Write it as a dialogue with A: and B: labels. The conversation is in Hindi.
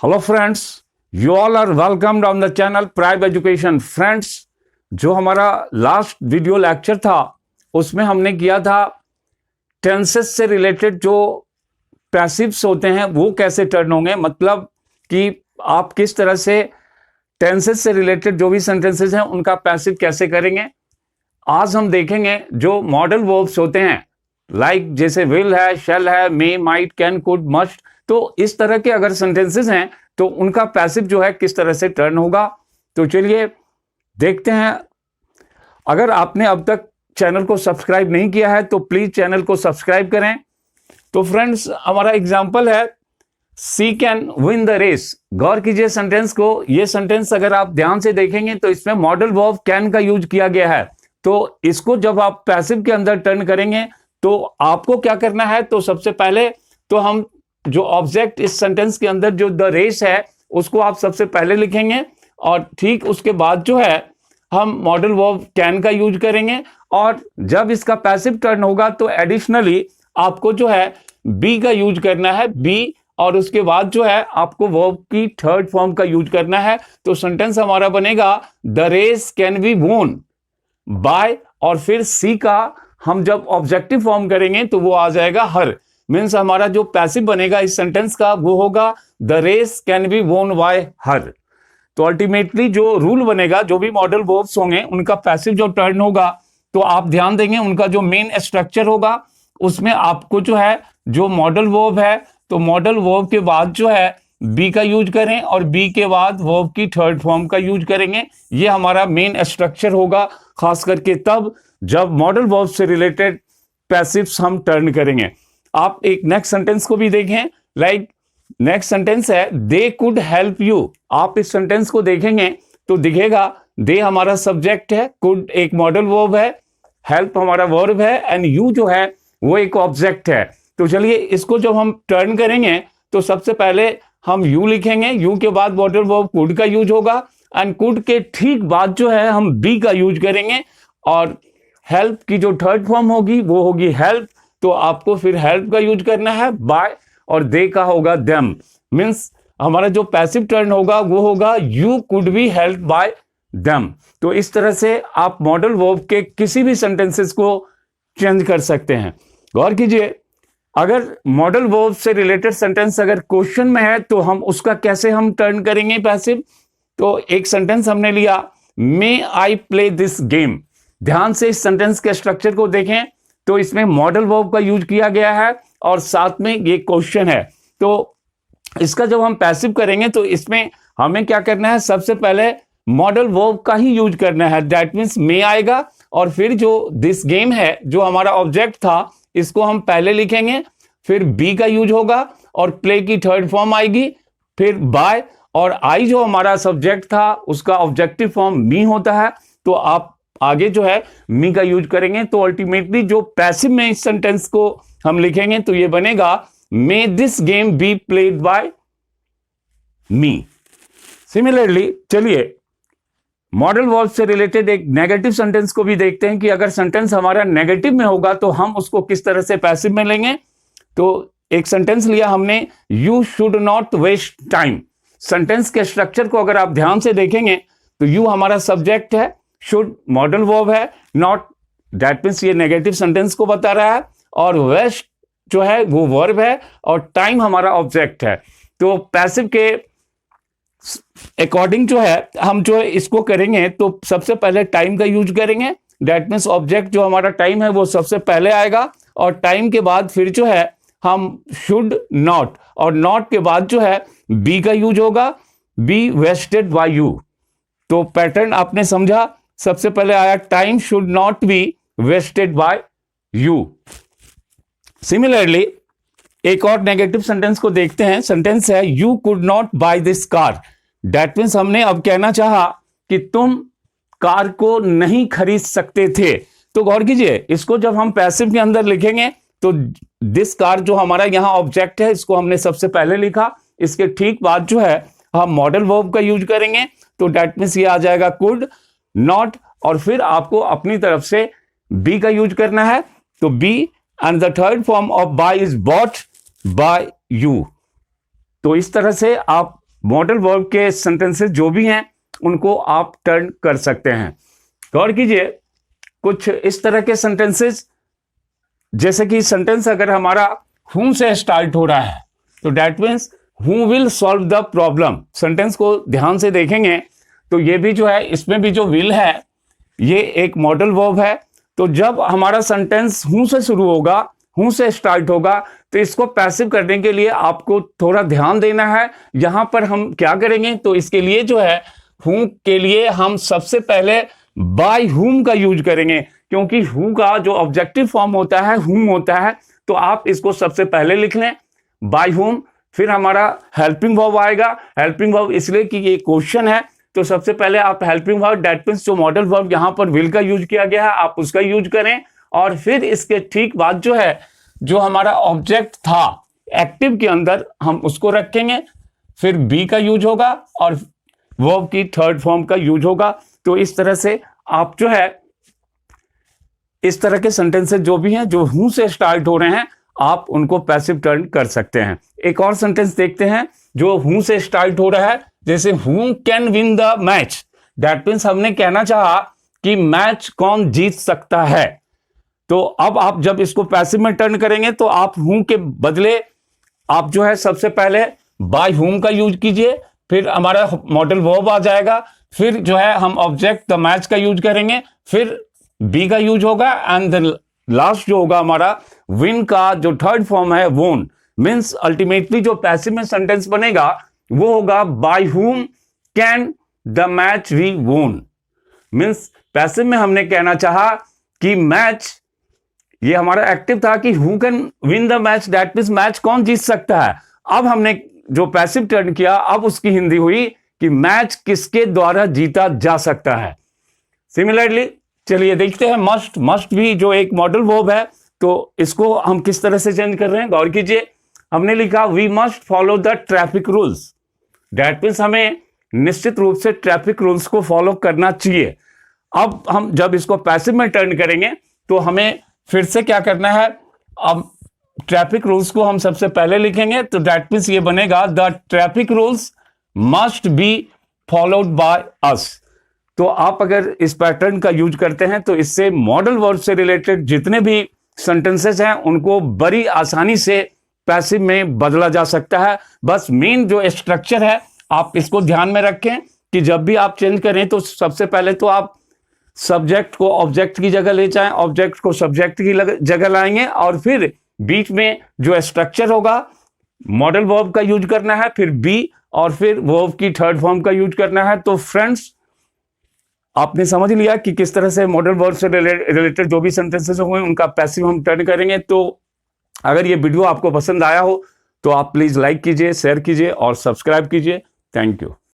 A: Hello friends, you all are welcomed on the channel Prive Education. Friends, जो हमारा लास्ट वीडियो लेक्चर था उसमें हमने किया था टेंसेस से रिलेटेड जो पैसिव्स होते हैं वो कैसे टर्न होंगे, मतलब कि आप किस तरह से टेंसेस से रिलेटेड जो भी सेंटेंसेस हैं उनका पैसिव कैसे करेंगे। आज हम देखेंगे जो मॉडल वर्ब्स होते हैं, लाइक जैसे विल है, शैल है, मे, माइट, कैन, कुड, मस्ट, तो इस तरह के अगर सेंटेंसेस हैं तो उनका पैसिव जो है किस तरह से टर्न होगा। तो चलिए देखते हैं। अगर आपने अब तक चैनल को सब्सक्राइब नहीं किया है तो प्लीज चैनल को सब्सक्राइब करें। तो फ्रेंड्स, हमारा एग्जांपल है सी कैन विन द रेस। गौर कीजिए सेंटेंस को। ये सेंटेंस अगर आप ध्यान से देखेंगे तो इसमें मॉडल वर्ब कैन का यूज किया गया है। तो इसको जब आप पैसिव के अंदर टर्न करेंगे तो आपको क्या करना है, तो सबसे पहले तो हम जो ऑब्जेक्ट इस सेंटेंस के अंदर जो द रेस है उसको आप सबसे पहले लिखेंगे और ठीक उसके बाद जो है हम मॉडल वर्ब कैन का यूज करेंगे। और जब इसका पैसिव टर्न होगा तो एडिशनली आपको जो है बी का यूज करना है, बी, और उसके बाद जो है आपको वर्ब की थर्ड फॉर्म का यूज करना है। तो सेंटेंस हमारा बनेगा द रेस कैन बी वोन बाय, और फिर सी का हम जब ऑब्जेक्टिव फॉर्म करेंगे तो वो आ जाएगा हर। मीन्स हमारा जो पैसिव बनेगा इस सेंटेंस का वो होगा द रेस कैन बी वोन बाय हर। तो अल्टीमेटली जो रूल बनेगा, जो भी मॉडल वर्ब्स होंगे उनका पैसिव जो टर्न होगा, तो आप ध्यान देंगे उनका जो मेन स्ट्रक्चर होगा उसमें आपको जो है जो मॉडल वर्ब है तो मॉडल वर्ब के बाद जो है बी का यूज करें और बी के बाद वर्ब की थर्ड फॉर्म का यूज करेंगे। ये हमारा मेन स्ट्रक्चर होगा, खास करके तब जब मॉडल वर्ब से रिलेटेड पैसिव्स हम टर्न करेंगे। आप एक नेक्स्ट सेंटेंस को भी देखें। लाइक नेक्स्ट सेंटेंस है दे कुड हेल्प यू। आप इस सेंटेंस को देखेंगे तो दिखेगा दे हमारा सब्जेक्ट है, कुड एक मॉडल वर्ब है, हेल्प हमारा वर्ब है एंड यू जो है वो एक ऑब्जेक्ट है। तो चलिए इसको जब हम टर्न करेंगे तो सबसे पहले हम यू लिखेंगे, यू के बाद मॉडल वर्ब कुड का यूज होगा एंड कुड के ठीक बाद जो है हम बी का यूज करेंगे और हेल्प की जो थर्ड फॉर्म होगी वो होगी हेल्प। तो आपको फिर हेल्प का यूज करना है बाय, और दे का होगा देम। मीन्स हमारा जो पैसिव टर्न होगा वो होगा you could be help by them. तो इस तरह से आप मॉडल वर्ब के किसी भी सेंटेंसेस को चेंज कर सकते हैं। गौर कीजिए, अगर मॉडल वर्ब से रिलेटेड सेंटेंस अगर क्वेश्चन में है तो हम उसका कैसे हम टर्न करेंगे पैसिव। तो एक सेंटेंस हमने लिया मे आई प्ले दिस गेम। ध्यान से इस सेंटेंस के स्ट्रक्चर को देखें तो इसमें मॉडल वर्ब का यूज किया गया है और साथ में ये क्वेश्चन है। तो इसका जब हम पैसिव करेंगे तो इसमें हमें क्या करना है, सबसे पहले मॉडल वर्ब का ही यूज करना है। दैट मीन्स मे आएगा और फिर जो दिस गेम है जो हमारा ऑब्जेक्ट था इसको हम पहले लिखेंगे, फिर बी का यूज होगा और प्ले की थर्ड फॉर्म आएगी, फिर बाय, और आई जो हमारा सब्जेक्ट था उसका ऑब्जेक्टिव फॉर्म मी होता है। तो आप आगे जो है मी का यूज करेंगे। तो अल्टीमेटली जो पैसिव में इस सेंटेंस को हम लिखेंगे तो ये बनेगा may this game be played by me. Similarly चलिए मॉडल वर्ब से रिलेटेड एक नेगेटिव सेंटेंस को भी देखते हैं कि अगर सेंटेंस हमारा नेगेटिव में होगा तो हम उसको किस तरह से पैसिव में लेंगे। तो एक सेंटेंस लिया हमने you should not waste time. Sentence के स्ट्रक्चर को अगर आप ध्यान से देखेंगे तो यू हमारा सब्जेक्ट है, शुड मॉडल वर्ब है, नॉट दैट मीन्स ये नेगेटिव सेंटेंस को बता रहा है, और वेस्ट जो है वो वर्ब है और टाइम हमारा ऑब्जेक्ट है। तो पैसिव के अकॉर्डिंग जो है हम जो इसको करेंगे तो सबसे पहले टाइम का यूज करेंगे। दैट मीन्स ऑब्जेक्ट जो हमारा टाइम है वो सबसे पहले आएगा और टाइम के बाद फिर जो है हम शुड नॉट, और नॉट के बाद जो है बी का यूज होगा, बी वेस्टेड बाय यू। तो पैटर्न आपने समझा, सबसे पहले आया time should not be wasted by you. Similarly एक और नेगेटिव सेंटेंस को देखते हैं। सेंटेंस है you could not buy this car. That means हमने अब कहना चाहा कि तुम कार को नहीं खरीद सकते थे। तो गौर कीजिए, इसको जब हम पैसिव के अंदर लिखेंगे तो दिस कार जो हमारा यहां ऑब्जेक्ट है इसको हमने सबसे पहले लिखा, इसके ठीक बाद जो है हम मॉडल वर्ब का यूज करेंगे। तो दैट मीन्स ये आ जाएगा कुड नॉट, और फिर आपको अपनी तरफ से बी का यूज करना है। तो be and the third form of buy is bought by you. तो इस तरह से आप मॉडल वर्ब के सेंटेंसेस जो भी हैं उनको आप टर्न कर सकते हैं। गौर कीजिए, कुछ इस तरह के सेंटेंसेस, जैसे कि सेंटेंस अगर हमारा हूं से स्टार्ट हो रहा है तो that means who will solve the problem. Sentence को ध्यान से देखेंगे तो ये भी जो है, इसमें भी जो विल है ये एक मॉडल वर्ब है। तो जब हमारा सेंटेंस हूं से शुरू होगा, हूं से स्टार्ट होगा, तो इसको पैसिव करने के लिए आपको थोड़ा ध्यान देना है। यहां पर हम क्या करेंगे, तो इसके लिए जो है हूं के लिए हम सबसे पहले बाय हुम का यूज करेंगे, क्योंकि हु का जो ऑब्जेक्टिव फॉर्म होता है हुम होता है। तो आप इसको सबसे पहले लिख लें बाय हुम, फिर हमारा हेल्पिंग वर्ब आएगा। हेल्पिंग वर्ब इसलिए कि ये क्वेश्चन है, तो सबसे पहले आप हेल्पिंग वर्ब, दैट मीन्स जो मॉडल वर्ब यहां पर विल का यूज किया गया है आप उसका यूज करें। और फिर इसके ठीक बाद जो है, जो हमारा ऑब्जेक्ट था एक्टिव के अंदर, हम उसको रखेंगे, फिर बी का यूज होगा और वर्ब की थर्ड फॉर्म का यूज होगा। तो इस तरह से आप जो है इस तरह के सेंटेंसेस जो भी हैं जो हूं से स्टार्ट हो रहे हैं आप उनको पैसिव टर्न कर सकते हैं। एक और सेंटेंस देखते हैं जो हूं से स्टार्ट हो रहा है, जैसे who can win the match. That means हमने कहना चाहा कि मैच कौन जीत सकता है। तो अब आप जब इसको पैसिव में टर्न करेंगे तो आप हूं के बदले आप जो है सबसे पहले बाय हुम का यूज कीजिए, फिर हमारा मॉडल वर्ब आ जाएगा, फिर जो है हम ऑब्जेक्ट द मैच का यूज करेंगे, फिर बी का यूज होगा एंड लास्ट जो होगा हमारा विन का जो थर्ड फॉर्म है वोन। मीन्स अल्टीमेटली जो पैसिव में सेंटेंस बनेगा वो होगा by whom can the match we won. Means passive में हमने कहना चाहा कि मैच, ये हमारा एक्टिव था कि who can win the match, that means match कौन जीत सकता है। अब हमने जो पैसिव टर्न किया, अब उसकी हिंदी हुई कि मैच किसके द्वारा जीता जा सकता है। सिमिलरली चलिए देखते हैं मस्ट। मस्ट भी जो एक मॉडल वर्ब है, तो इसको हम किस तरह से चेंज कर रहे हैं, गौर कीजिए। हमने लिखा we must follow the traffic rules. That means हमें निश्चित रूप से ट्रैफिक रूल्स को फॉलो करना चाहिए। अब हम जब इसको पैसिव में टर्न करेंगे तो हमें फिर से क्या करना है, अब ट्रैफिक रूल्स को हम सबसे पहले लिखेंगे, तो दैट मीन्स ये बनेगा the traffic rules must be followed by us. तो आप अगर इस पैटर्न का यूज करते हैं तो इससे मॉडल वर्ब से रिलेटेड जितने भी सेंटेंसेस हैं उनको बड़ी आसानी से पैसिव में बदला जा सकता है। बस मेन जो स्ट्रक्चर है आप इसको ध्यान में रखें कि जब भी आप चेंज करें तो सबसे पहले तो आप सब्जेक्ट को ऑब्जेक्ट की जगह ले जाएं, ऑब्जेक्ट को सब्जेक्ट की जगह लाएंगे, और फिर बीच में जो स्ट्रक्चर होगा मॉडल वर्ब का यूज करना है, फिर बी, और फिर वर्ब की थर्ड फॉर्म का यूज करना है। तो फ्रेंड्स, आपने समझ लिया कि किस तरह से मॉडल वर्ब से रिलेटेड जो भी सेंटेंसेस होंगे उनका पैसिव हम टर्न करेंगे। तो अगर ये वीडियो आपको पसंद आया हो तो आप प्लीज लाइक कीजिए, शेयर कीजिए और सब्सक्राइब कीजिए। Thank you.